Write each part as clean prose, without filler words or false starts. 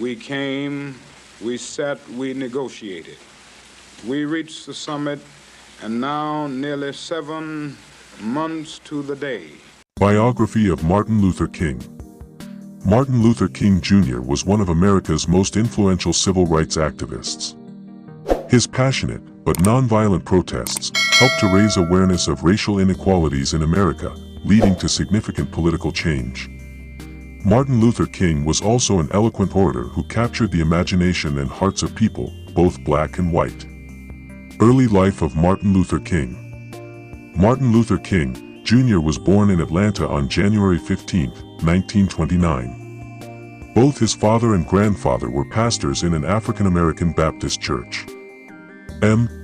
We came, we sat, we negotiated. We reached the summit, and now, nearly 7 months to the day. Biography of Martin Luther King. Martin Luther King Jr. was one of America's most influential civil rights activists. His passionate, but nonviolent protests helped to raise awareness of racial inequalities in America, leading to significant political change. Martin Luther King was also an eloquent orator who captured the imagination and hearts of people, both black and white. Early life of Martin Luther King. Martin Luther King, Jr. was born in Atlanta on January 15, 1929. Both his father and grandfather were pastors in an African-American Baptist church.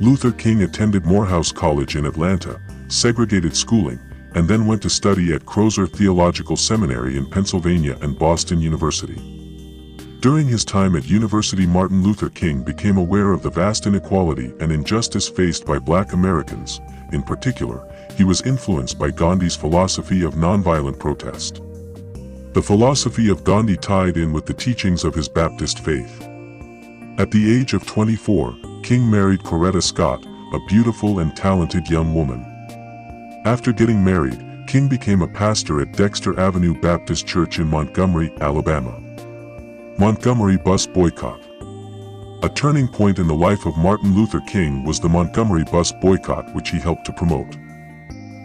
Luther King attended Morehouse College in Atlanta, segregated schooling, and then went to study at Crozer Theological Seminary in Pennsylvania and Boston University. During his time at university, Martin Luther King became aware of the vast inequality and injustice faced by Black Americans. In particular, he was influenced by Gandhi's philosophy of nonviolent protest. The philosophy of Gandhi tied in with the teachings of his Baptist faith. At the age of 24, King married Coretta Scott, a beautiful and talented young woman. After getting married, King became a pastor at Dexter Avenue Baptist Church in Montgomery, Alabama. Montgomery bus boycott. A turning point in the life of Martin Luther King was the Montgomery bus boycott, which he helped to promote.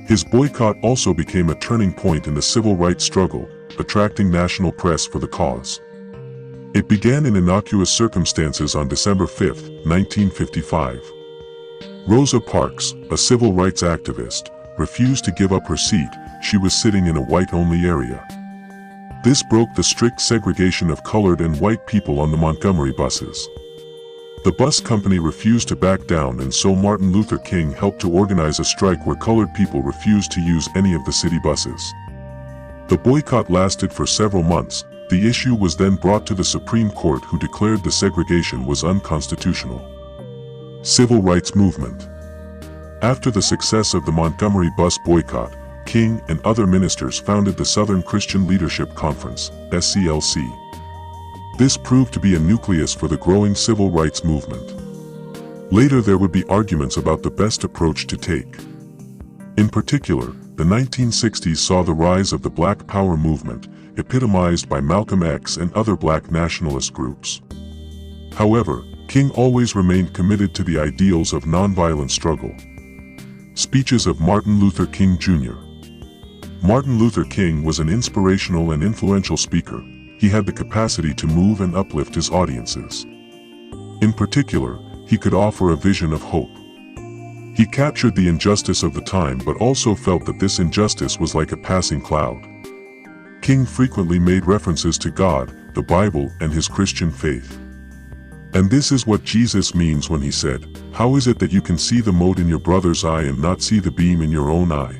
His boycott also became a turning point in the civil rights struggle, attracting national press for the cause. It began in innocuous circumstances on December 5, 1955. Rosa Parks, a civil rights activist, refused to give up her seat. She was sitting in a white-only area. This broke the strict segregation of colored and white people on the Montgomery buses. The bus company refused to back down, and so Martin Luther King helped to organize a strike where colored people refused to use any of the city buses. The boycott lasted for several months. The issue was then brought to the Supreme Court, who declared the segregation was unconstitutional. Civil rights movement. After the success of the Montgomery bus boycott, King and other ministers founded the Southern Christian Leadership Conference, SCLC. This proved to be a nucleus for the growing civil rights movement. Later there would be arguments about the best approach to take. In particular, the 1960s saw the rise of the Black Power movement, epitomized by Malcolm X and other black nationalist groups. However, King always remained committed to the ideals of nonviolent struggle. Speeches of Martin Luther King Jr. Martin Luther King was an inspirational and influential speaker. He had the capacity to move and uplift his audiences. In particular, he could offer a vision of hope. He captured the injustice of the time, but also felt that this injustice was like a passing cloud. King frequently made references to God, the Bible, and his Christian faith. And this is what Jesus means when he said, "How is it that you can see the mote in your brother's eye and not see the beam in your own eye?"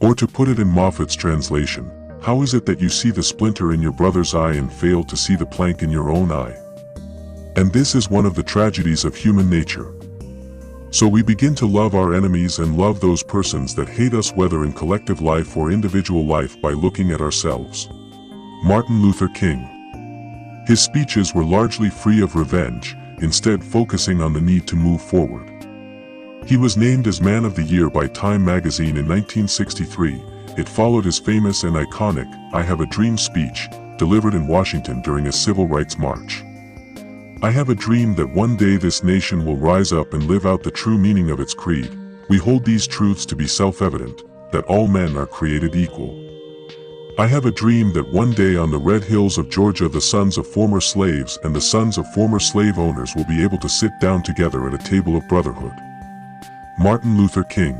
Or to put it in Moffat's translation, "How is it that you see the splinter in your brother's eye and fail to see the plank in your own eye?" And this is one of the tragedies of human nature. So we begin to love our enemies and love those persons that hate us, whether in collective life or individual life, by looking at ourselves. Martin Luther King. His speeches were largely free of revenge, instead focusing on the need to move forward. He was named as Man of the Year by Time magazine in 1963. It followed his famous and iconic "I Have a Dream" speech, delivered in Washington during a civil rights march. "I have a dream that one day this nation will rise up and live out the true meaning of its creed. We hold these truths to be self-evident, that all men are created equal. I have a dream that one day on the red hills of Georgia the sons of former slaves and the sons of former slave owners will be able to sit down together at a table of brotherhood." Martin Luther King.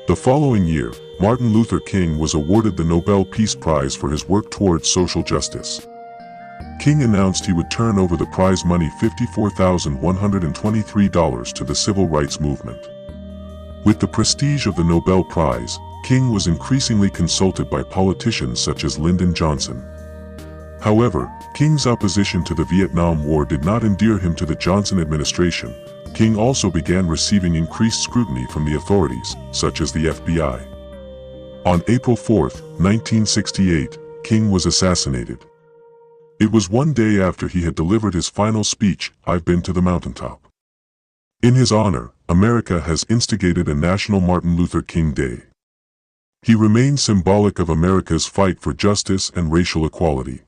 The following year, Martin Luther King was awarded the Nobel Peace Prize for his work towards social justice. King announced he would turn over the prize money, $54,123, to the civil rights movement. With the prestige of the Nobel Prize, King was increasingly consulted by politicians such as Lyndon Johnson. However, King's opposition to the Vietnam War did not endear him to the Johnson administration. King also began receiving increased scrutiny from the authorities, such as the FBI. On April 4, 1968, King was assassinated. It was one day after he had delivered his final speech, "I've been to the mountaintop." In his honor, America has instigated a national Martin Luther King Day. He remains symbolic of America's fight for justice and racial equality.